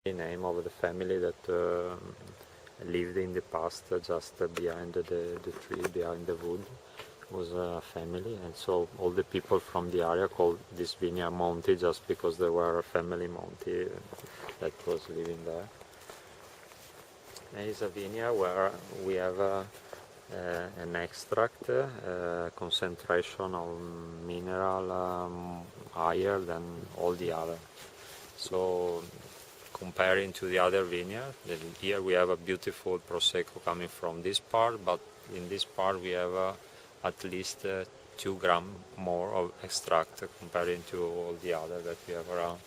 The name of the family that lived in the past just behind the tree, behind the wood, was a family, and so all the people from the area called this vineyard Monte just because there were a family Monte that was living there. And it's a vineyard where we have an extract concentration of mineral higher than all the other. So comparing to the other vineyard, here we have a beautiful Prosecco coming from this part, but in this part we have at least 2 grams more of extract comparing to all the other that we have around.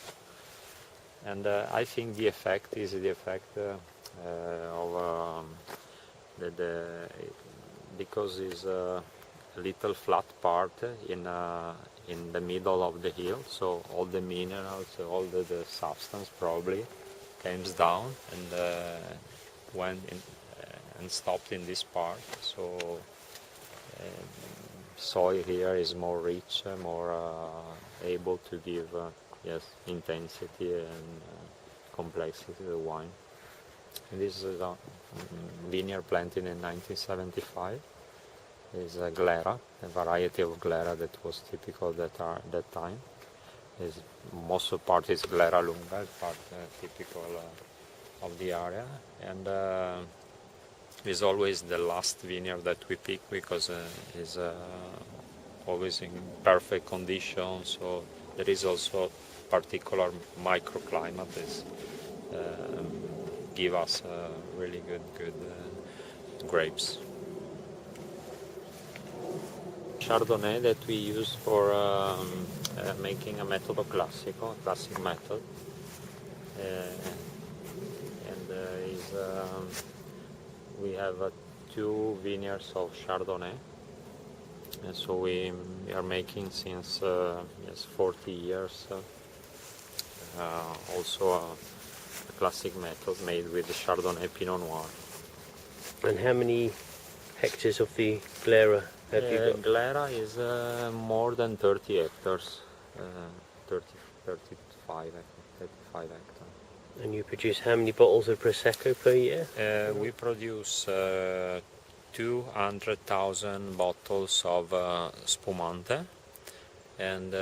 And I think the effect is the effect of because it's a little flat part in the middle of the hill, so all the minerals, all the substance probably comes down and went in, and stopped in this part. So soil here is more rich, more able to give intensity and complexity to the wine. And this is a vineyard planted in 1975. It's a glera, a variety of glera that was typical that time. Most of part is glera lunga, part typical of the area, and is always the last vineyard that we pick because it's always in perfect condition. So there is also particular microclimate that give us really good grapes. Chardonnay that we use for making a metodo classico, classic method, we have 2 vineyards of Chardonnay, and so we are making since 40 years also a classic method made with the Chardonnay Pinot Noir. And how many hectares of the glera have you got? Glera is more than 30 hectares, 35 hectares. And you produce how many bottles of Prosecco per year? We produce 200,000 bottles of spumante and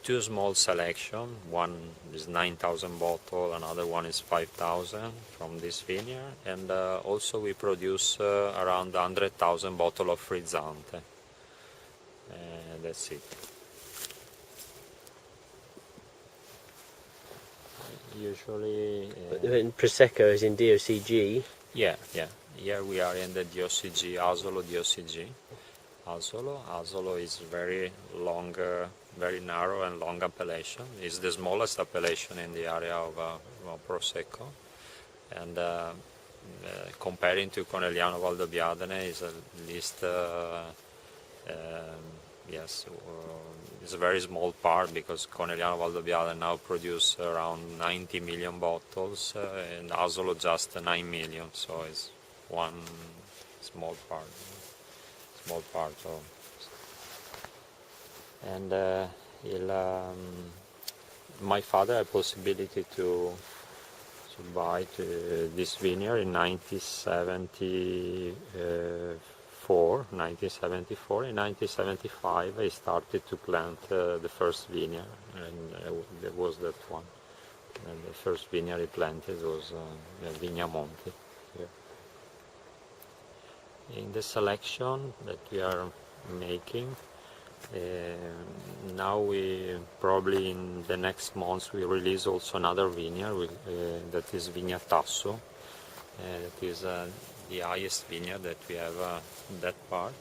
2 small selection. One is 9,000 bottles, another one is 5,000 from this vineyard, and also we produce around 100,000 bottles of frizzante. That's it. Usually Prosecco is in DOCG. Yeah. Here we are in the DOCG, Asolo DOCG. Asolo is very long, very narrow and long appellation. It's the smallest appellation in the area of Prosecco. And comparing to Conegliano Valdobbiadene is at least it's a very small part because Conegliano Valdobbiadene now produce around 90 million bottles and Asolo just 9 million, so it's one small part of. And my father had possibility to buy this vineyard in 1974. In 1975 I started to plant the first vineyard, and there was that one. And the first vineyard I planted was Vigna Monte here. In the selection that we are making, now we probably in the next months we release also another vineyard that is Vigna Tasso. That is the highest vineyard that we have in that part.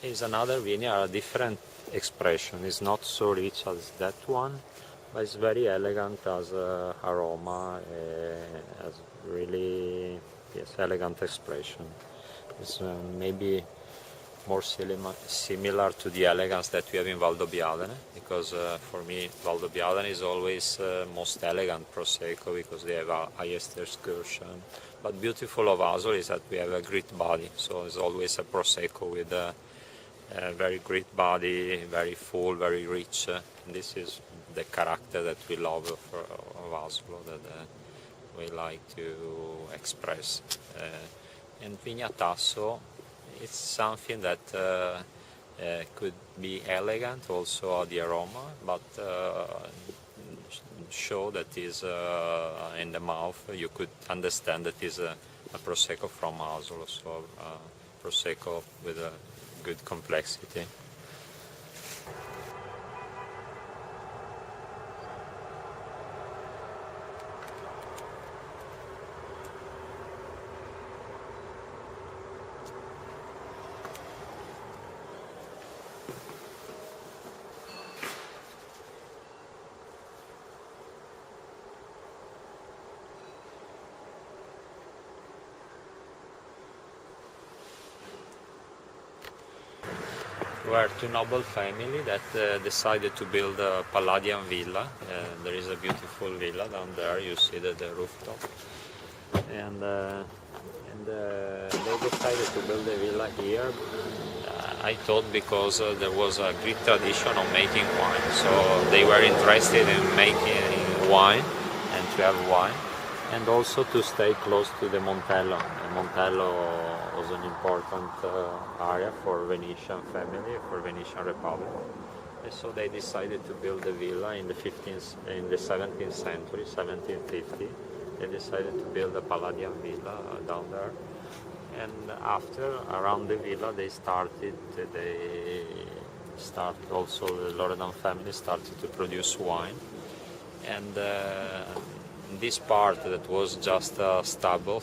Is another vineyard, a different expression. It's not so rich as that one, but it's very elegant as aroma, as really elegant expression. It's maybe more similar to the elegance that we have in Valdobbiadene, because for me Valdobbiadene is always most elegant Prosecco because they have a highest excursion. But beautiful of Asolo is that we have a great body, so it's always a Prosecco with a very great body, very full, very rich. And this is the character that we love of Asolo, that we like to express. And Vignatasso, it's something that could be elegant also the aroma, but show that is in the mouth you could understand that is a Prosecco from Asolo, so Prosecco with a good complexity. We are two noble family that decided to build a Palladian villa. There is a beautiful villa down there, you see the rooftop. And they decided to build a villa here, I thought because there was a great tradition of making wine. So they were interested in making wine and to have wine. And also to stay close to the Montello. Montello was an important area for Venetian family, for Venetian Republic. And so they decided to build a villa in the 17th century, 1750. They decided to build a Palladian villa down there. And after, around the villa, also the Loredan family started to produce wine. And this part that was just a stubble,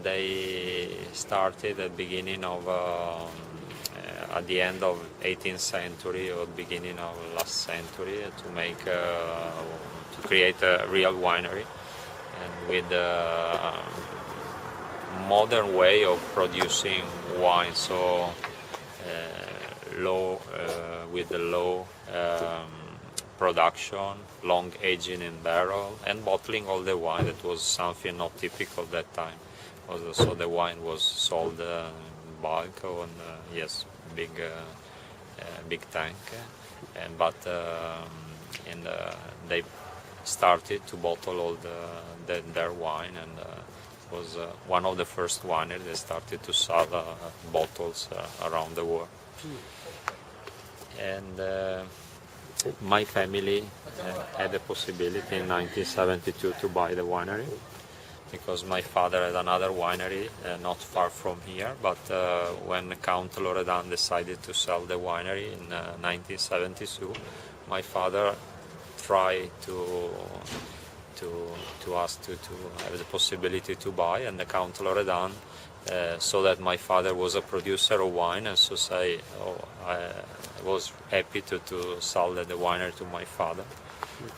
they started at the end of 18th century or beginning of last century to create a real winery, and with a modern way of producing wine, so with the low production, long aging in barrel, and bottling all the wine. That was something not typical at that time. So the wine was sold in bulk on big tank, they started to bottle all their wine, and it was one of the first wineries that started to sell bottles around the world. And my family had the possibility in 1972 to buy the winery, because my father had another winery not far from here, but when Count Loredan decided to sell the winery in 1972, my father tried to ask to have the possibility to buy, and the Count Loredan saw that my father was a producer of wine, and so I was happy to sell the winery to my father.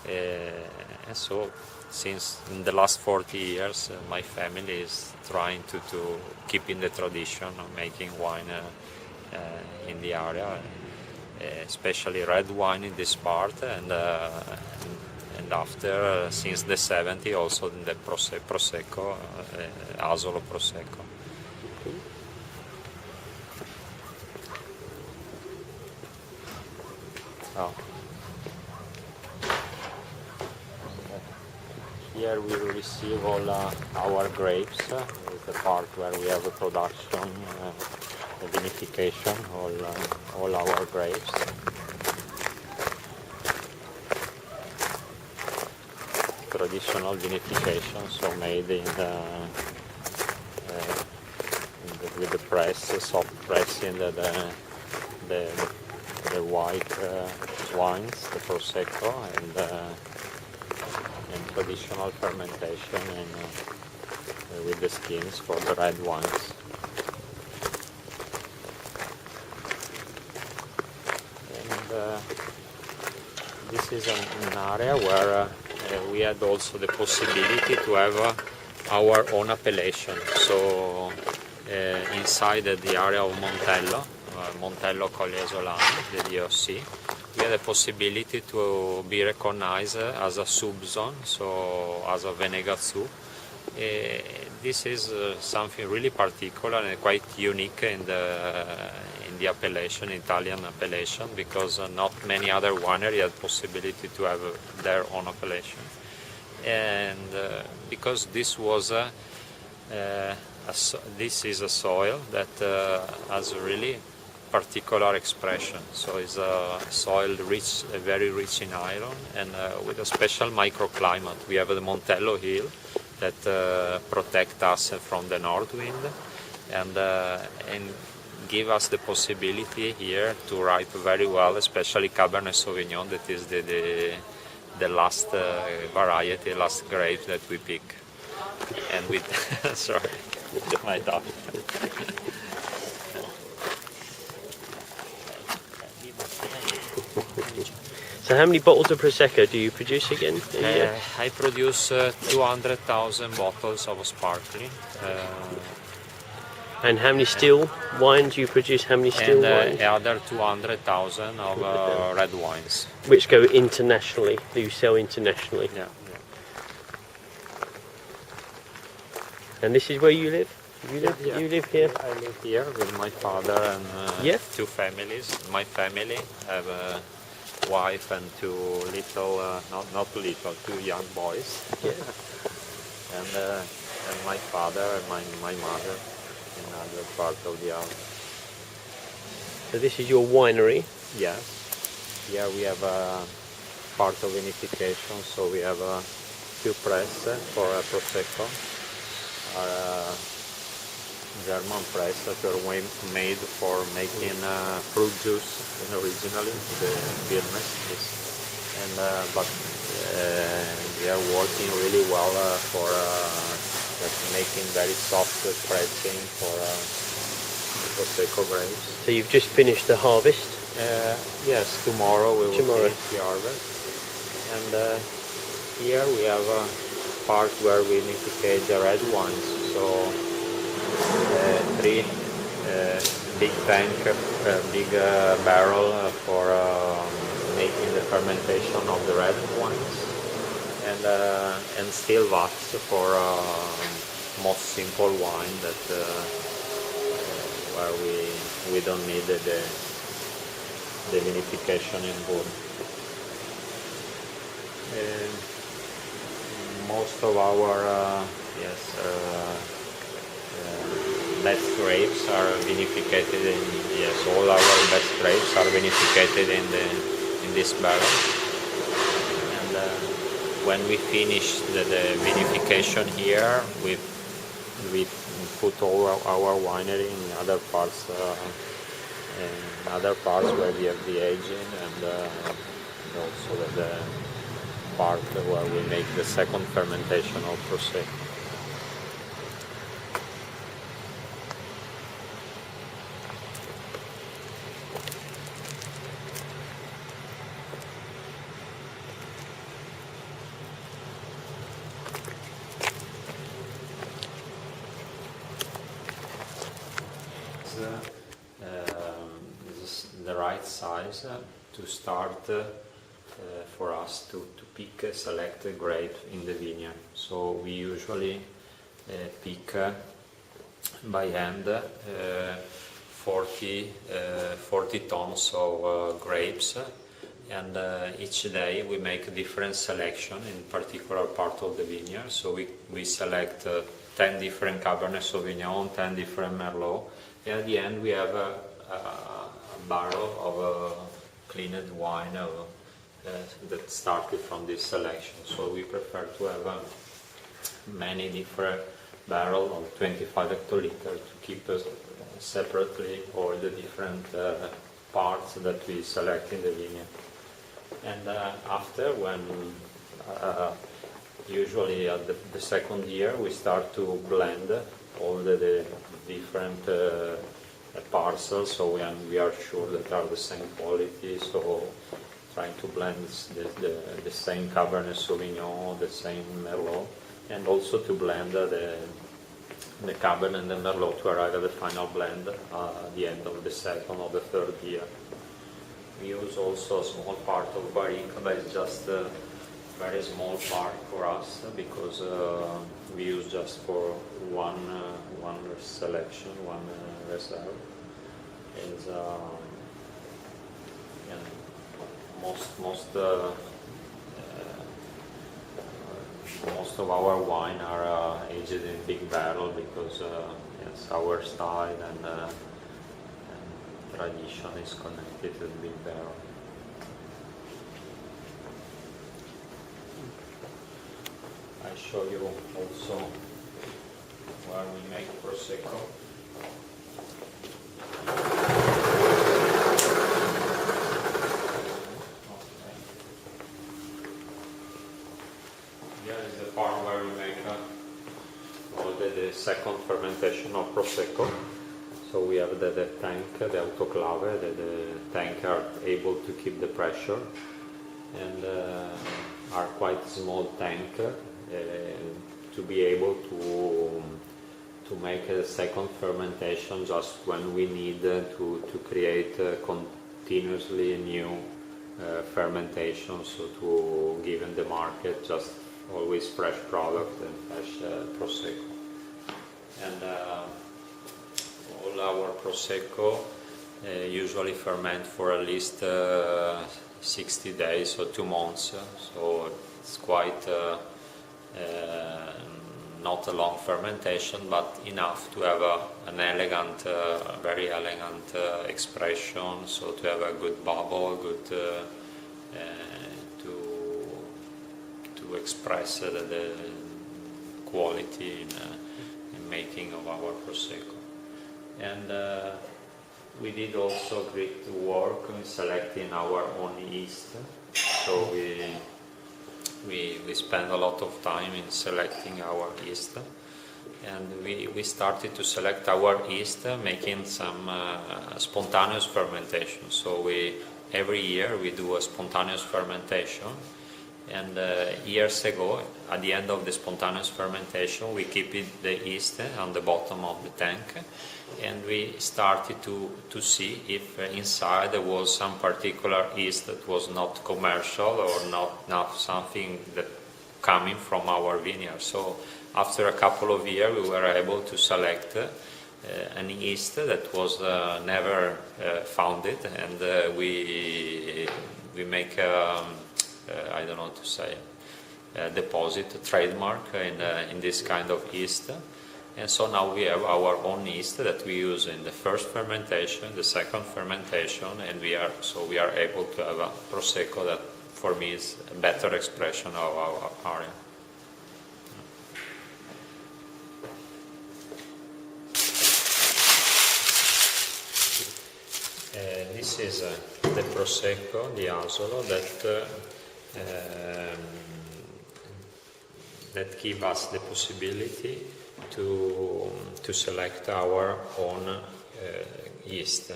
And so since in the last 40 years my family is trying to keep in the tradition of making wine in the area, especially red wine in this part, and after since the 70s also in the Prosecco, Asolo Prosecco. Oh. Here we receive all our grapes, is the part where we have the production, the vinification, all our grapes. Traditional vinification, so made with the press, soft pressing the white wines, the Prosecco, and traditional fermentation with the skins for the red wines. And this is an area where we had also the possibility to have our own appellation. So inside the area of Montello Colli Asolani, the DOCG, we had the possibility to be recognized as a subzone, so as a Venegatsu. This is something really particular and quite unique in the appellation, Italian appellation, because not many other wineries had possibility to have their own appellation. and because this was this is a soil that has a really particular expression. So it's a soil rich, very rich in iron, and with a special microclimate. We have the Montello hill that protect us from the north wind, and give us the possibility here to ripe very well, especially Cabernet Sauvignon, that is the last variety, last grape that we pick. And with sorry, my dog. So how many bottles of Prosecco do you produce again a year? I produce 200,000 bottles of sparkling. And how many still wines do you produce? How many still wines? And other 200,000 of red wines. Which go internationally, that you sell internationally. Yeah. And this is where you live? Yeah. You live here? I live here with my father and two families. My family have a wife and two little, not little, two young boys. Yeah. and my father and my mother in another part of the house. So this is your winery? Yes. Here we have a part of vinification, so we have two press for Prosecco. Our German press that were made for making fruit juice originally, the firmness. And but they are working really well for making very soft pressing for Prosecco grapes. So you've just finished the harvest? Yes, tomorrow we will finish the harvest. And here we have a part where we vinificate the red wines. So three big tank, big barrel for making the fermentation of the red wines, and still wax for most simple wine that where we don't need the vinification in wood. Most of our best grapes are vinificated all our best grapes are vinificated in this barrel. And when we finish the vinification here, we put all our winery in other parts where we have the aging, and also the part where we make the second fermentation of Prosecco. The right size to start for us to pick a selected grape in the vineyard. So we usually pick by hand 40 tons of grapes, and each day we make a different selection in particular part of the vineyard. So we select 10 different Cabernet Sauvignon, 10 different Merlot, and at the end we have a barrel of cleaned wine that started from this selection. So we prefer to have many different barrels of 25 hectoliters to keep separately all the different parts that we select in the vineyard. And after, when usually at the second year, we start to blend all the different parcels, so we are sure that are the same quality. So trying to blend the same Cabernet Sauvignon, the same Merlot, and also to blend the Cabernet and the Merlot to arrive at the final blend at the end of the second or the third year. We use also a small part of barrique, but it's just a very small part for us because we use just for one selection, one reserve. Is most most of our wine are aged in big barrel because yes, our style and tradition is connected to the big barrel. I show you also where we make Prosecco. Here is the part where we make all the second fermentation of Prosecco. So we have the tank, the autoclave, the tank are able to keep the pressure, and are quite small tank to be able to make a second fermentation just when we need to create continuously new fermentation, so to give in the market just always fresh product and fresh Prosecco. And all our Prosecco usually ferment for at least 60 days or 2 months, so it's quite not a long fermentation, but enough to have an elegant, very elegant expression, so to have a good bubble, good to express the quality in making of our Prosecco. And we did also great work in selecting our own yeast, so we spend a lot of time in selecting our yeast, and we started to select our yeast making some spontaneous fermentation. So every year we do a spontaneous fermentation, and years ago, at the end of the spontaneous fermentation, we keep the yeast on the bottom of the tank, and we started to see if inside there was some particular yeast that was not commercial or not something that coming from our vineyard. So after a couple of years we were able to select an yeast that was never founded, and we make I don't know how to say deposit, a trademark in this kind of yeast. And so now we have our own yeast that we use in the first fermentation, the second fermentation, and we are able to have a Prosecco that for me is a better expression of our area. This is the Prosecco, the Asolo, that give us the possibility to select our own yeast.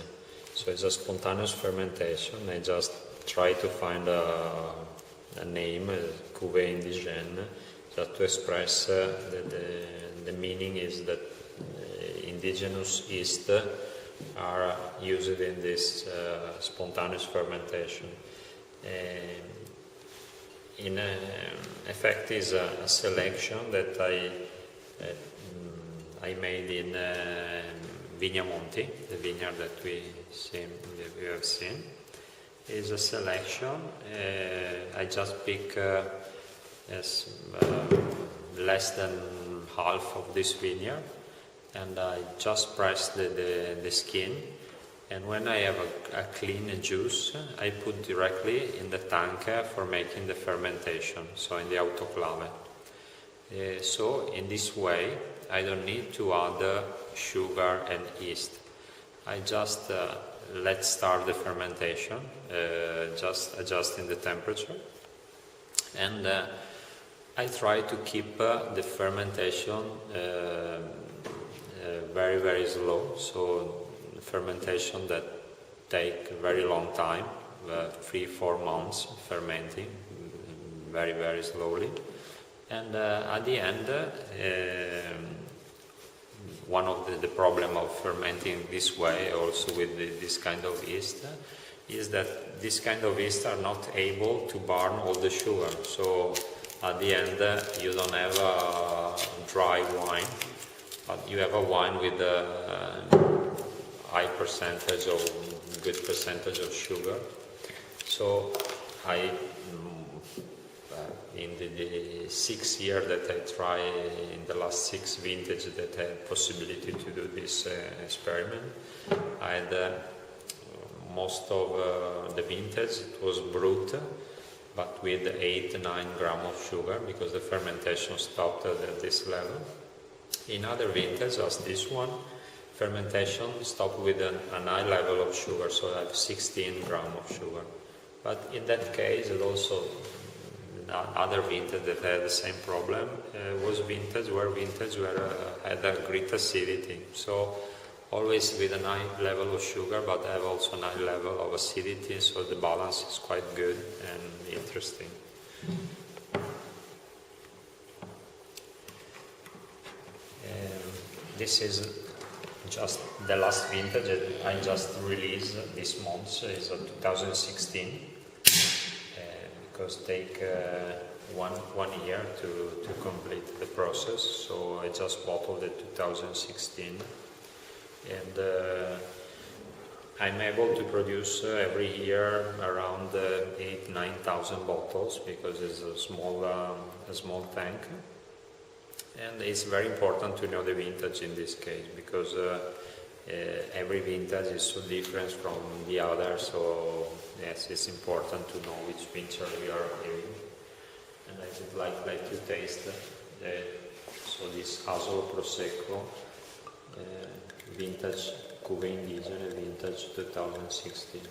So it's a spontaneous fermentation. I just try to find a name, cuvée indigène, just to express the meaning is that indigenous yeast are used in this spontaneous fermentation. In effect, is a selection that I made in Vignamonti, the vineyard that we have seen. Is a selection. I just pick less than half of this vineyard, and I just press the skin. And when I have a clean juice, I put directly in the tank for making the fermentation, so in the autoclave. So in this way, I don't need to add sugar and yeast. I just let's start the fermentation, just adjusting the temperature, and I try to keep the fermentation very, very slow. So fermentation that take a very long time, 3-4 months fermenting, very, very slowly. And at the end, one of the problem of fermenting this way, also with this kind of yeast, is that this kind of yeast are not able to burn all the sugar. So at the end, you don't have a dry wine, but you have a wine with a high percentage or good percentage of sugar. So I in the 6 year that I try, in the last 6 vintage that I had possibility to do this experiment, I had most of the vintage, it was brut, but with 8-9 grams of sugar, because the fermentation stopped at this level. In other vintages, as this one, fermentation stopped with a high level of sugar, so I have 16 grams of sugar. But in that case, it also other vintage that had the same problem was vintage where had a great acidity. So always with a high level of sugar, but have also a high level of acidity, so the balance is quite good and interesting. This is just the last vintage that I just released this month, is 2016, because take one year to complete the process, so I just bottled the 2016, and I'm able to produce every year around 8,000-9,000 bottles, because it's a small tank. And it's very important to know the vintage in this case, because every vintage is so different from the other, so yes, it's important to know which vintage we are having. And I would like to taste this Asolo Prosecco vintage Cuve Indigene vintage 2016.